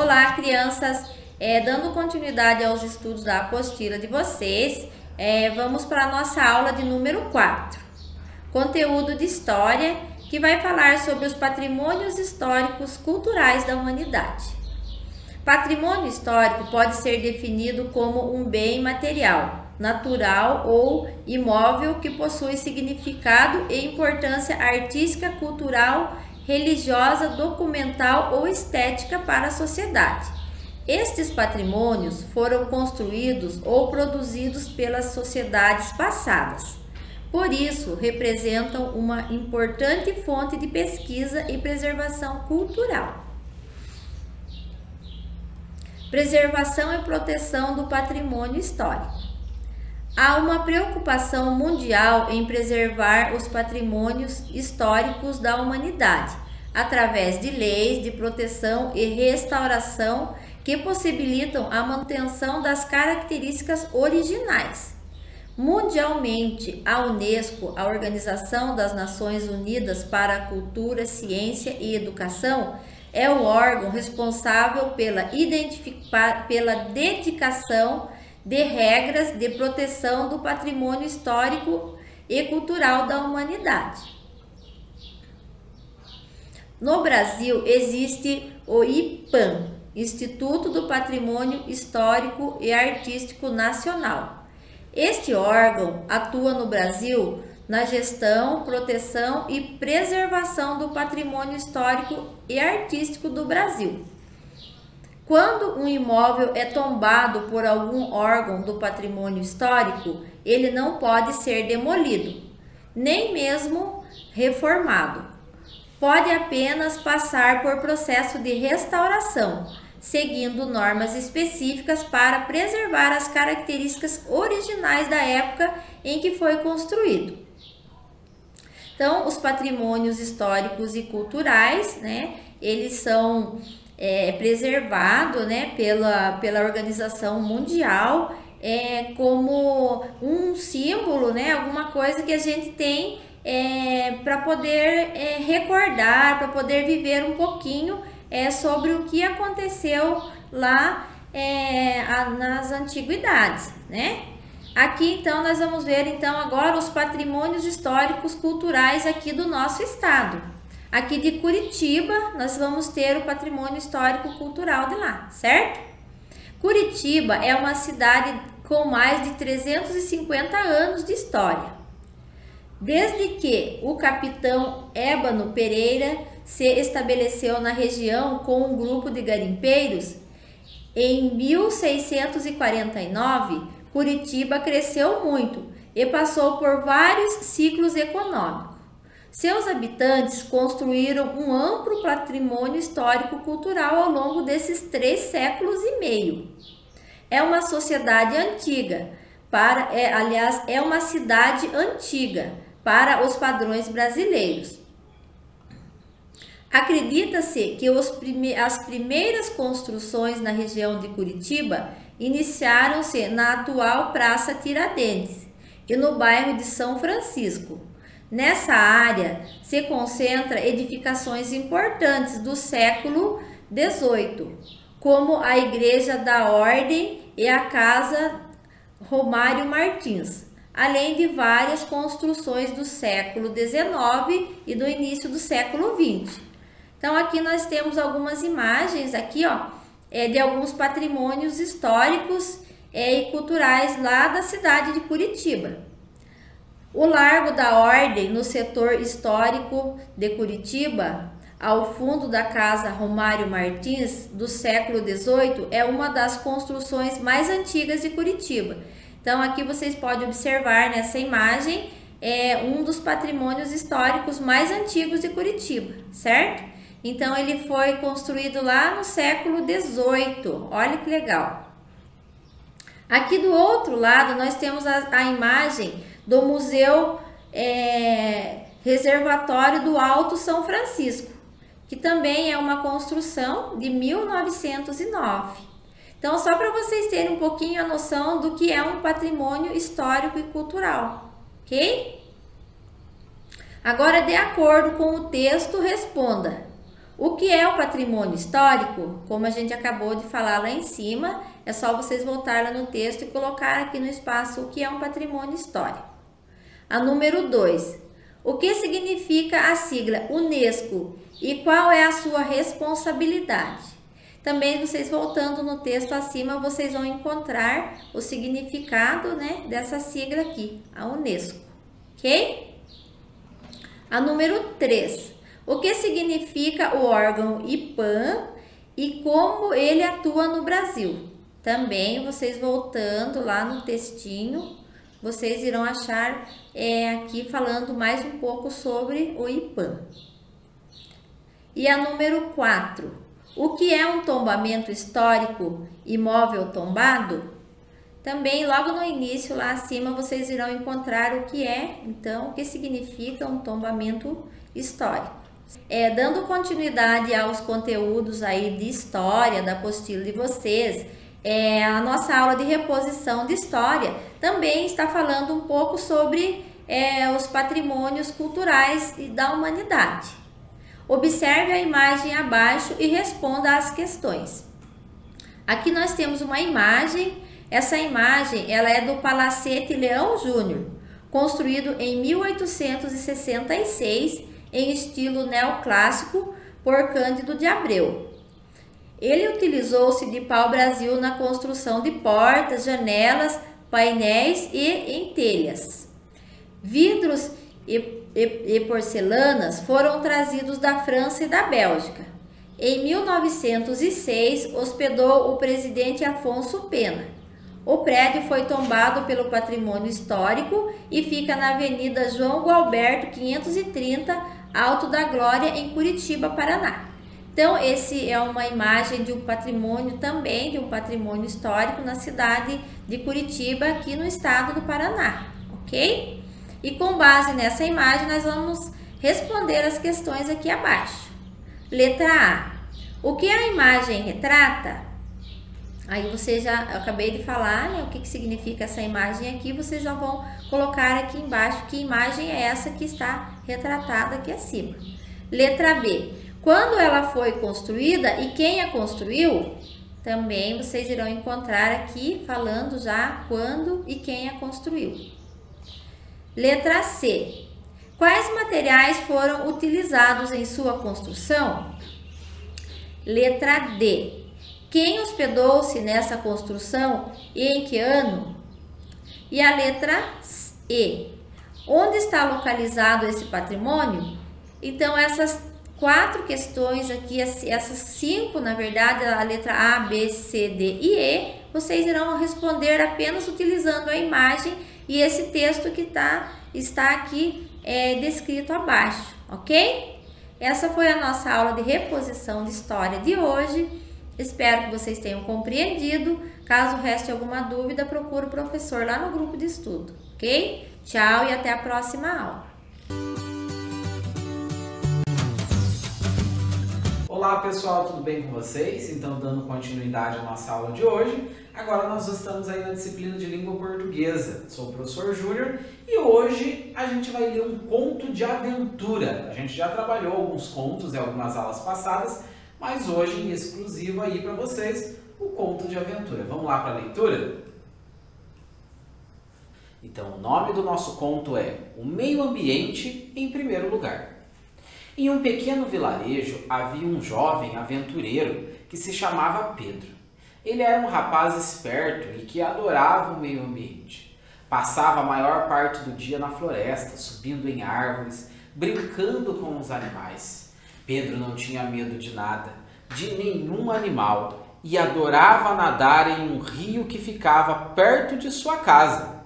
Olá, crianças! Dando continuidade aos estudos da apostila de vocês, vamos para a nossa aula de número 4. Conteúdo de História, que vai falar sobre os patrimônios históricos culturais da humanidade. Patrimônio histórico pode ser definido como um bem material, natural ou imóvel que possui significado e importância artística, cultural, religiosa, documental ou estética para a sociedade. Estes patrimônios foram construídos ou produzidos pelas sociedades passadas. Por isso, representam uma importante fonte de pesquisa e preservação cultural. Preservação e proteção do patrimônio histórico. Há uma preocupação mundial em preservar os patrimônios históricos da humanidade, através de leis de proteção e restauração que possibilitam a manutenção das características originais. Mundialmente, a Unesco, a Organização das Nações Unidas para a Cultura, Ciência e Educação, é o órgão responsável pela dedicação de regras de proteção do patrimônio histórico e cultural da humanidade. No Brasil existe o IPAM, Instituto do Patrimônio Histórico e Artístico Nacional. Este órgão atua no Brasil na gestão, proteção e preservação do patrimônio histórico e artístico do Brasil. Quando um imóvel é tombado por algum órgão do patrimônio histórico, ele não pode ser demolido, nem mesmo reformado. Pode apenas passar por processo de restauração, seguindo normas específicas para preservar as características originais da época em que foi construído. Então, os patrimônios históricos e culturais, eles são preservado, pela Organização Mundial, como um símbolo, alguma coisa que a gente tem para poder recordar, para poder viver um pouquinho sobre o que aconteceu lá nas antiguidades, Aqui então nós vamos ver então agora os patrimônios históricos culturais aqui do nosso estado. Aqui de Curitiba, nós vamos ter o patrimônio histórico cultural de lá, certo? Curitiba é uma cidade com mais de 350 anos de história. Desde que o capitão Ébano Pereira se estabeleceu na região com um grupo de garimpeiros, em 1649, Curitiba cresceu muito e passou por vários ciclos econômicos. Seus habitantes construíram um amplo patrimônio histórico-cultural ao longo desses 3 séculos e meio. É uma sociedade antiga, é uma cidade antiga para os padrões brasileiros. Acredita-se que as primeiras construções na região de Curitiba iniciaram-se na atual Praça Tiradentes e no bairro de São Francisco. Nessa área se concentram edificações importantes do século XVIII, como a Igreja da Ordem e a Casa Romário Martins, além de várias construções do século XIX e do início do século XX. Então aqui nós temos algumas imagens aqui, de alguns patrimônios históricos e culturais lá da cidade de Curitiba. O Largo da Ordem, no setor histórico de Curitiba, ao fundo da Casa Romário Martins, do século XVIII, é uma das construções mais antigas de Curitiba. Então, aqui vocês podem observar nessa imagem, um dos patrimônios históricos mais antigos de Curitiba, certo? Então, ele foi construído lá no século XVIII. Olha que legal! Aqui do outro lado, nós temos a imagem do Museu Reservatório do Alto São Francisco, que também é uma construção de 1909. Então, só para vocês terem um pouquinho a noção do que é um patrimônio histórico e cultural, ok? Agora, de acordo com o texto, responda: O que é o patrimônio histórico? Como a gente acabou de falar lá em cima, é só vocês voltar lá no texto e colocar aqui no espaço o que é um patrimônio histórico. A número 2. O que significa a sigla Unesco e qual é a sua responsabilidade? Também vocês voltando no texto acima, vocês vão encontrar o significado, né, dessa sigla aqui, a Unesco, ok? A número 3. O que significa o órgão IPAM e como ele atua no Brasil? Também vocês voltando lá no textinho, vocês irão achar aqui falando mais um pouco sobre o IPAM. E a número 4. O que é um tombamento histórico imóvel tombado? Também logo no início lá acima vocês irão encontrar o que é, então, o que significa um tombamento histórico. Dando continuidade aos conteúdos aí de história da apostila de vocês, a nossa aula de reposição de história também está falando um pouco sobre os patrimônios culturais da humanidade. Observe a imagem abaixo e responda às questões. Aqui nós temos uma imagem, essa imagem ela é do Palacete Leão Júnior, construído em 1866 em estilo neoclássico por Cândido de Abreu. Ele utilizou-se de pau-brasil na construção de portas, janelas, painéis e em telhas. Vidros e porcelanas foram trazidos da França e da Bélgica. Em 1906, hospedou o presidente Afonso Pena. O prédio foi tombado pelo patrimônio histórico e fica na Avenida João Gualberto 530, Alto da Glória, em Curitiba, Paraná. Então, esse é uma imagem de um patrimônio também, de um patrimônio histórico na cidade de Curitiba, aqui no estado do Paraná, ok? E com base nessa imagem, nós vamos responder as questões aqui abaixo. Letra A. O que a imagem retrata? Aí você já, eu acabei de falar, né, o que significa essa imagem aqui, vocês já vão colocar aqui embaixo que imagem é essa que está retratada aqui acima. Letra B. Quando ela foi construída e quem a construiu? Também vocês irão encontrar aqui falando já quando e quem a construiu. Letra C. Quais materiais foram utilizados em sua construção? Letra D. Quem hospedou-se nessa construção e em que ano? E a letra E. Onde está localizado esse patrimônio? Então, essas 4 questões aqui, essas 5, na verdade, a letra A, B, C, D e E, vocês irão responder apenas utilizando a imagem e esse texto que está aqui descrito abaixo, ok? Essa foi a nossa aula de reposição de história de hoje. Espero que vocês tenham compreendido. Caso reste alguma dúvida, procure o professor lá no grupo de estudo, ok? Tchau e até a próxima aula. Olá pessoal, tudo bem com vocês? Então, dando continuidade à nossa aula de hoje, agora nós estamos aí na disciplina de língua portuguesa. Sou o professor Júnior e hoje a gente vai ler um conto de aventura. A gente já trabalhou alguns contos em algumas aulas passadas, mas hoje em exclusivo aí para vocês o conto de aventura. Vamos lá para a leitura? Então, o nome do nosso conto é O Meio Ambiente em Primeiro Lugar. Em um pequeno vilarejo havia um jovem aventureiro que se chamava Pedro. Ele era um rapaz esperto e que adorava o meio ambiente. Passava a maior parte do dia na floresta, subindo em árvores, brincando com os animais. Pedro não tinha medo de nada, de nenhum animal, e adorava nadar em um rio que ficava perto de sua casa.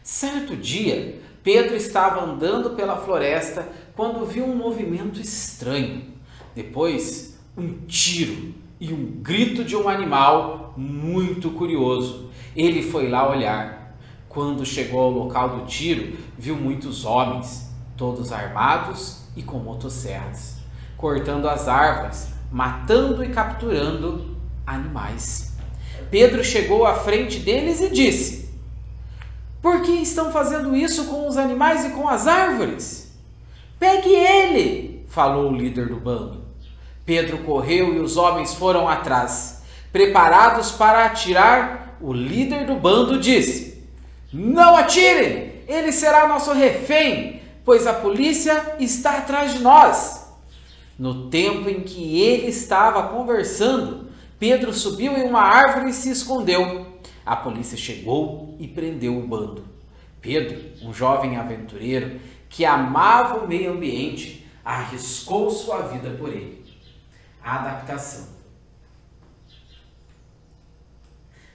Certo dia, Pedro estava andando pela floresta quando viu um movimento estranho. Depois, um tiro e um grito de um animal muito curioso. Ele foi lá olhar. Quando chegou ao local do tiro, viu muitos homens, todos armados e com motosserras, cortando as árvores, matando e capturando animais. Pedro chegou à frente deles e disse: "Por que estão fazendo isso com os animais e com as árvores?" "Pegue ele!" falou o líder do bando. Pedro correu e os homens foram atrás. Preparados para atirar, o líder do bando disse: "Não atirem! Ele será nosso refém, pois a polícia está atrás de nós." No tempo em que ele estava conversando, Pedro subiu em uma árvore e se escondeu. A polícia chegou e prendeu o bando. Pedro, um jovem aventureiro que amava o meio ambiente, arriscou sua vida por ele. A adaptação.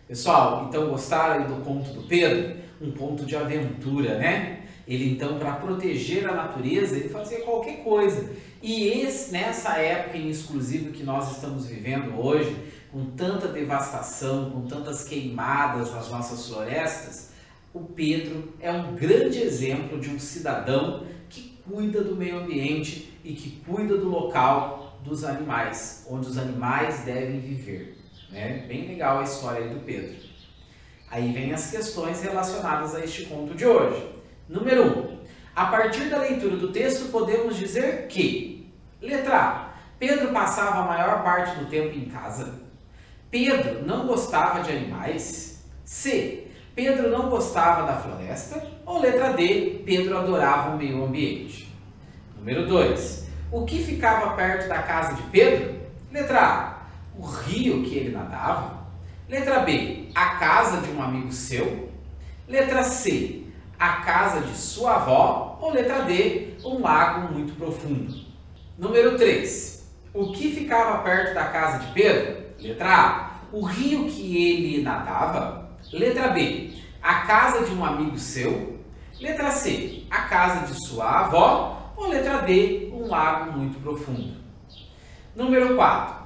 Pessoal, então gostaram do conto do Pedro? Um conto de aventura, né? Ele então, para proteger a natureza, ele fazia qualquer coisa. E nessa época em exclusivo que nós estamos vivendo hoje, com tanta devastação, com tantas queimadas nas nossas florestas, o Pedro é um grande exemplo de um cidadão que cuida do meio ambiente e que cuida do local dos animais, onde os animais devem viver. Né? Bem legal a história aí do Pedro. Aí vem as questões relacionadas a este conto de hoje. Número 1. A partir da leitura do texto, podemos dizer que: letra A. Pedro passava a maior parte do tempo em casa. Pedro não gostava de animais. C. Pedro não gostava da floresta. Ou letra D. Pedro adorava o meio ambiente. Número 2. O que ficava perto da casa de Pedro? Letra A. O rio que ele nadava. Letra B. A casa de um amigo seu. Letra C. A casa de sua avó. Ou letra D. Um lago muito profundo. Número 3. O que ficava perto da casa de Pedro? Letra A. O rio que ele nadava. Letra B. A casa de um amigo seu. Letra C. A casa de sua avó. Ou letra D. Um lago muito profundo. Número 4.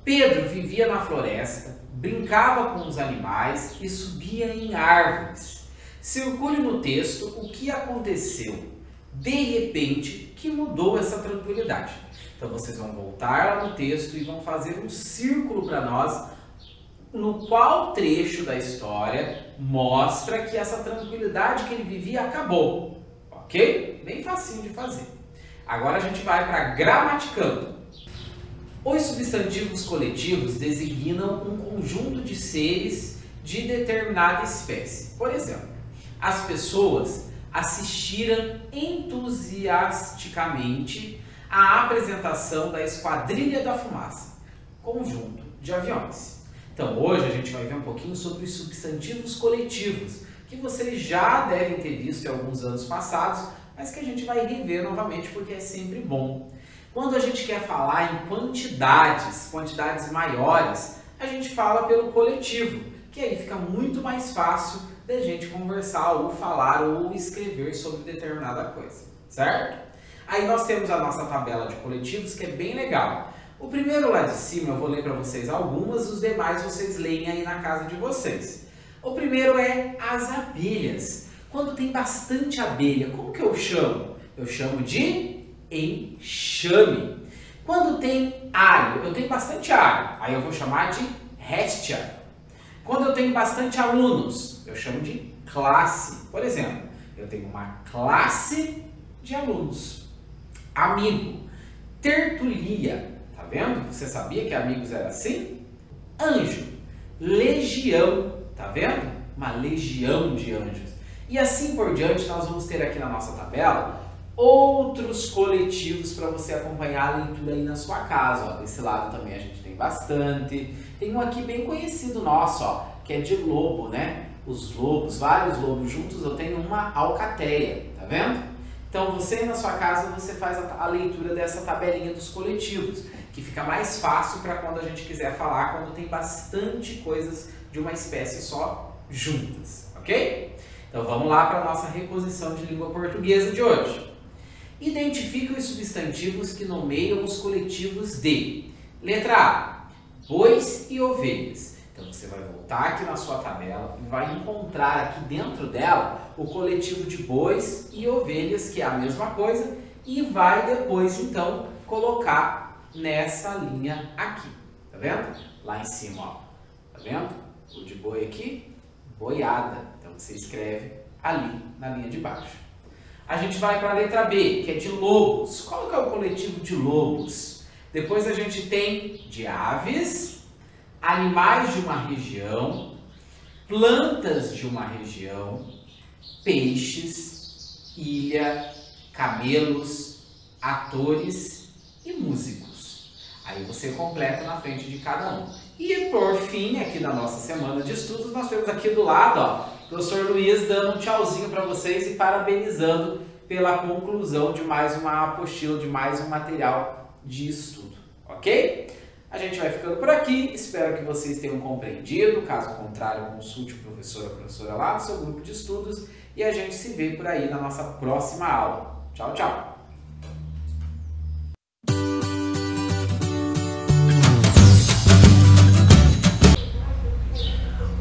Pedro vivia na floresta, brincava com os animais e subia em árvores. Circule no texto o que aconteceu de repente que mudou essa tranquilidade. Então vocês vão voltar lá no texto e vão fazer um círculo para nós no qual trecho da história mostra que essa tranquilidade que ele vivia acabou. Ok? Bem facinho de fazer. Agora a gente vai para gramaticando. Os substantivos coletivos designam um conjunto de seres de determinada espécie. Por exemplo, as pessoas assistiram entusiasticamente à apresentação da Esquadrilha da Fumaça, conjunto de aviões. Então, hoje a gente vai ver um pouquinho sobre os substantivos coletivos, que vocês já devem ter visto em alguns anos passados, mas que a gente vai rever novamente porque é sempre bom. Quando a gente quer falar em quantidades maiores, a gente fala pelo coletivo, que aí fica muito mais fácil da gente conversar ou falar ou escrever sobre determinada coisa, certo? Aí nós temos a nossa tabela de coletivos, que é bem legal. O primeiro lá de cima, eu vou ler para vocês algumas, os demais vocês leem aí na casa de vocês. O primeiro é as abelhas. Quando tem bastante abelha, como que eu chamo? Eu chamo de enxame. Quando tem alho, eu tenho bastante alho, aí eu vou chamar de réstia. Quando eu tenho bastante alunos, eu chamo de classe. Por exemplo, eu tenho uma classe de alunos. Amigo, tertulia, tá vendo? Você sabia que amigos era assim? Anjo, legião, tá vendo? Uma legião de anjos. E assim por diante, nós vamos ter aqui na nossa tabela outros coletivos para você acompanhar a leitura aí na sua casa. Ó, desse lado também a gente tem bastante. Tem um aqui bem conhecido nosso, ó, que é de lobo, né? Os lobos, vários lobos juntos, eu tenho uma alcateia, tá vendo? Então você aí na sua casa, você faz a leitura dessa tabelinha dos coletivos, que fica mais fácil para quando a gente quiser falar, quando tem bastante coisas de uma espécie só juntas, ok? Então vamos lá para a nossa reposição de língua portuguesa de hoje. Identifique os substantivos que nomeiam os coletivos de: letra A, bois e ovelhas. Então você vai voltar aqui na sua tabela e vai encontrar aqui dentro dela o coletivo de bois e ovelhas, que é a mesma coisa, e vai depois então colocar nessa linha aqui, tá vendo? Lá em cima, ó, tá vendo? O de boi aqui, boiada. Então você escreve ali na linha de baixo. A gente vai para a letra B, que é de lobos. Qual que é o coletivo de lobos? Depois a gente tem de aves, animais de uma região, plantas de uma região, peixes, ilha, camelos, atores e músicos. Aí você completa na frente de cada um. E por fim, aqui na nossa semana de estudos, nós temos aqui do lado, ó, o professor Luiz dando um tchauzinho para vocês e parabenizando pela conclusão de mais uma apostila, de mais um material de estudo, ok? A gente vai ficando por aqui, espero que vocês tenham compreendido, caso contrário, consulte o professor ou a professora lá no seu grupo de estudos e a gente se vê por aí na nossa próxima aula. Tchau, tchau!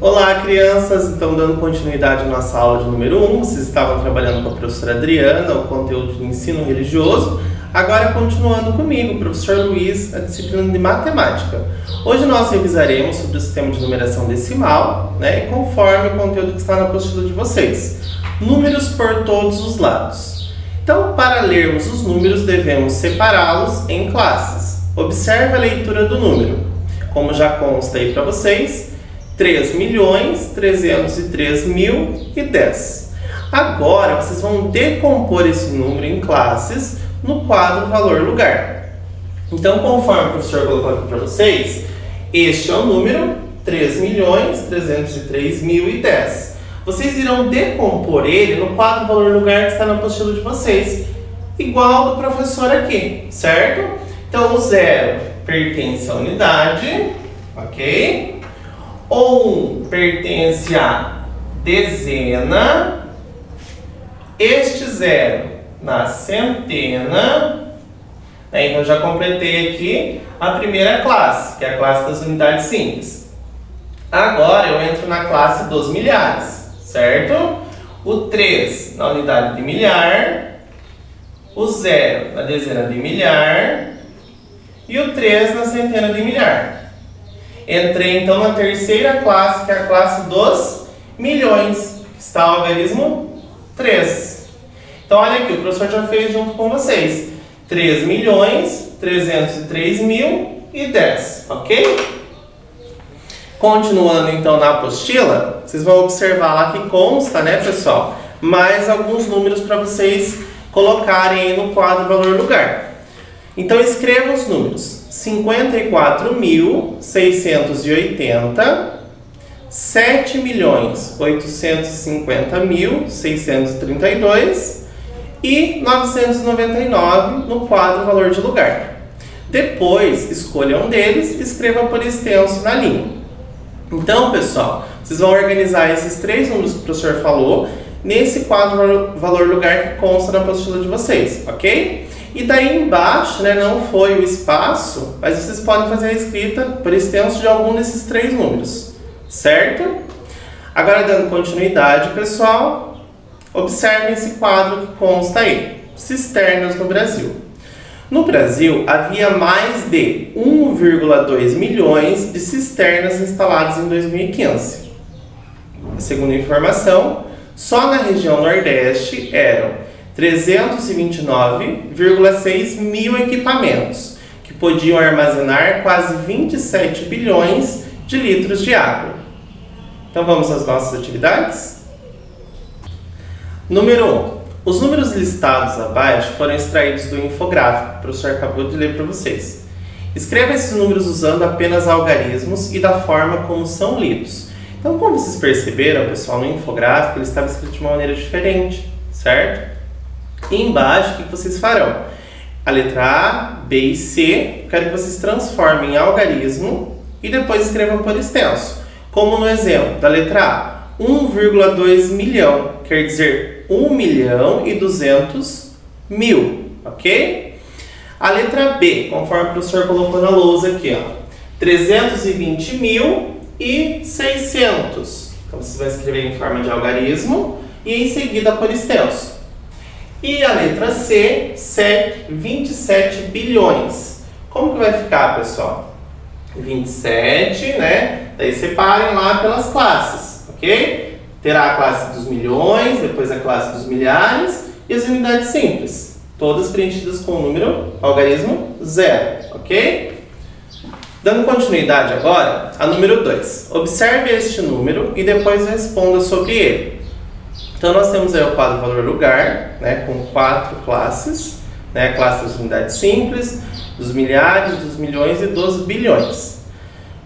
Olá, crianças! Então, dando continuidade à nossa aula de número 1, vocês estavam trabalhando com a professora Adriana, o conteúdo de ensino religioso. Agora, continuando comigo, o professor Luiz, a disciplina de matemática. Hoje nós revisaremos sobre o sistema de numeração decimal, né, conforme o conteúdo que está na apostila de vocês. Números por todos os lados. Então, para lermos os números, devemos separá-los em classes. Observe a leitura do número. Como já consta aí para vocês, 3.303.010. Agora, vocês vão decompor esse número em classes no quadro valor lugar. Então, conforme o professor colocou aqui para vocês, este é o número 3.303.010. Vocês irão decompor ele no quadro valor lugar que está na apostila de vocês, igual ao do professor aqui, certo? Então, o 0 pertence à unidade, ok? O 1 pertence à dezena, este 0 na centena. Então já completei aqui a primeira classe, que é a classe das unidades simples. Agora eu entro na classe dos milhares, certo? O 3 na unidade de milhar, o 0 na dezena de milhar e o 3 na centena de milhar. Entrei então na terceira classe, que é a classe dos milhões, que está o algarismo 3. Então olha aqui, o professor já fez junto com vocês. 3.303.010, ok? Continuando então na apostila, vocês vão observar lá que consta, né, pessoal, mais alguns números para vocês colocarem aí no quadro valor lugar. Então escreva os números. 54.680, 7.850.632 e 999 no quadro valor de lugar. Depois, escolha um deles e escreva por extenso na linha. Então, pessoal, vocês vão organizar esses três números que o professor falou nesse quadro valor lugar que consta na apostila de vocês, ok? E daí embaixo, né, não foi o espaço, mas vocês podem fazer a escrita por extenso de algum desses três números, certo? Agora, dando continuidade, pessoal, observem esse quadro que consta aí, cisternas no Brasil. No Brasil, havia mais de 1,2 milhões de cisternas instaladas em 2015. Segundo a informação, só na região Nordeste eram 329,6 mil equipamentos, que podiam armazenar quase 27 bilhões de litros de água. Então vamos às nossas atividades? Número 1. Os números listados abaixo foram extraídos do infográfico que o professor acabou de ler para vocês. Escreva esses números usando apenas algarismos e da forma como são lidos. Então, como vocês perceberam, pessoal, no infográfico ele estava escrito de uma maneira diferente, certo? E embaixo, o que vocês farão? A letra A, B e C, quero que vocês transformem em algarismo e depois escrevam por extenso. Como no exemplo da letra A, 1,2 milhão, quer dizer 1.200.000, ok? A letra B, conforme o professor colocou na lousa aqui, ó, 320.600. Então vocês vão escrever em forma de algarismo e em seguida por extenso. E a letra C, 27 bilhões. Como que vai ficar, pessoal? 27, né? Daí separem lá pelas classes, ok? Terá a classe dos milhões, depois a classe dos milhares e as unidades simples. todas preenchidas com o número algarismo 0, ok? Dando continuidade agora a número 2. Observe este número e depois responda sobre ele. Então nós temos aí o quadro valor lugar, né, com 4 classes, né, a classe das unidades simples, dos milhares, dos milhões e dos bilhões.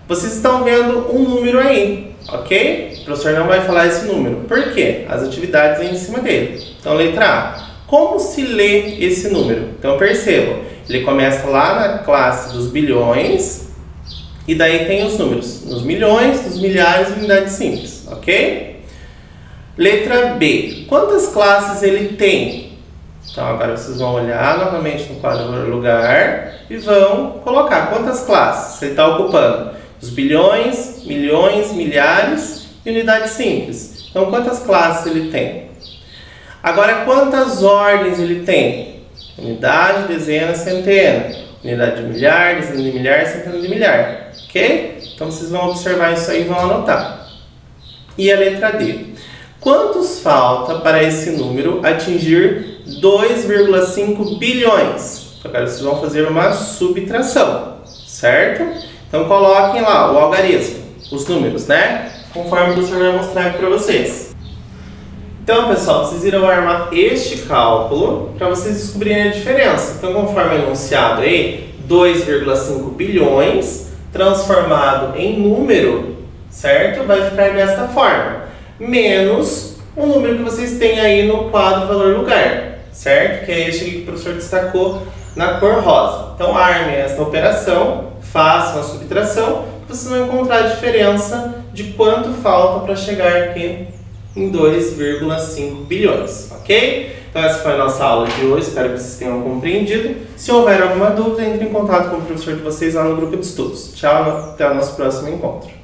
Vocês estão vendo um número aí, ok? O professor não vai falar esse número. Por quê? As atividades em cima dele. Então, letra A. Como se lê esse número? Então, percebam. Ele começa lá na classe dos bilhões e daí tem os números nos milhões, nos milhares e unidades simples, ok? Letra B. Quantas classes ele tem? Então, agora vocês vão olhar novamente no quadro valor lugar e vão colocar quantas classes ele está ocupando. Os bilhões, milhões, milhares e unidades simples. Então, quantas classes ele tem? Agora, quantas ordens ele tem? Unidade, dezena, centena. Unidade de milhar, dezena de milhar, centena de milhar. Ok? Então, vocês vão observar isso aí e vão anotar. E a letra D. Quantos falta para esse número atingir 2,5 bilhões? Então, agora vocês vão fazer uma subtração, certo? Então, coloquem lá o algarismo, os números, né? Conforme o professor vai mostrar aqui para vocês. Então, pessoal, vocês irão armar este cálculo para vocês descobrirem a diferença. Então, conforme enunciado aí, 2,5 bilhões transformado em número, certo? Vai ficar desta forma. Menos o número que vocês têm aí no quadro valor lugar, certo? Que é este aqui que o professor destacou na cor rosa. Então, armem esta operação. Façam a subtração, vocês vão encontrar a diferença de quanto falta para chegar aqui em 2,5 bilhões, ok? Então essa foi a nossa aula de hoje, espero que vocês tenham compreendido. Se houver alguma dúvida, entre em contato com o professor de vocês lá no grupo de estudos. Tchau, até o nosso próximo encontro.